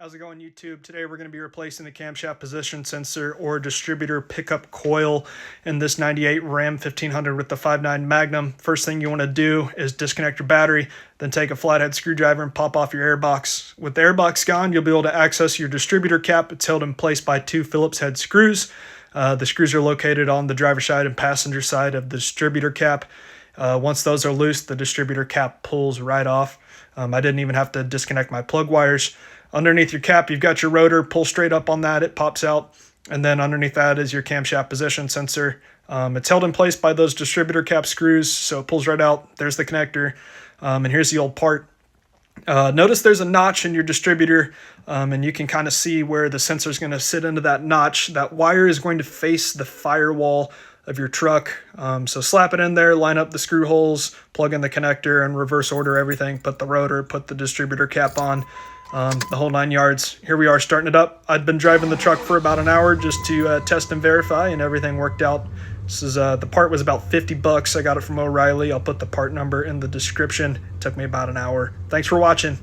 How's it going, YouTube? Today we're going to be replacing the camshaft position sensor or distributor pickup coil in this 98 Ram 1500 with the 5.9 Magnum. First thing you want to do is disconnect your battery, then take a flathead screwdriver and pop off your airbox. With the airbox gone, you'll be able to access your distributor cap. It's held in place by two Phillips head screws. The screws are located on the driver's side and passenger side of the distributor cap. Once those are loose, the distributor cap pulls right off. I didn't even have to disconnect my plug wires. Underneath your cap, you've got your rotor. Pull straight up on that, it pops out. And then underneath that is your camshaft position sensor. It's held in place by those distributor cap screws, so it pulls right out. There's the connector. And here's the old part. Notice there's a notch in your distributor, and you can kind of see where the sensor is going to sit into that notch. That wire is going to face the firewall of your truck. So slap it in there, line up the screw holes, plug in the connector, and reverse order everything. Put the rotor, put the distributor cap on. The whole 9 yards. Here we are starting it up. I'd been driving the truck for about an hour just to test and verify, and everything worked out. This is the part was about 50 bucks. I got it from O'Reilly. I'll put the part number in the description. It took me about an hour. Thanks for watching.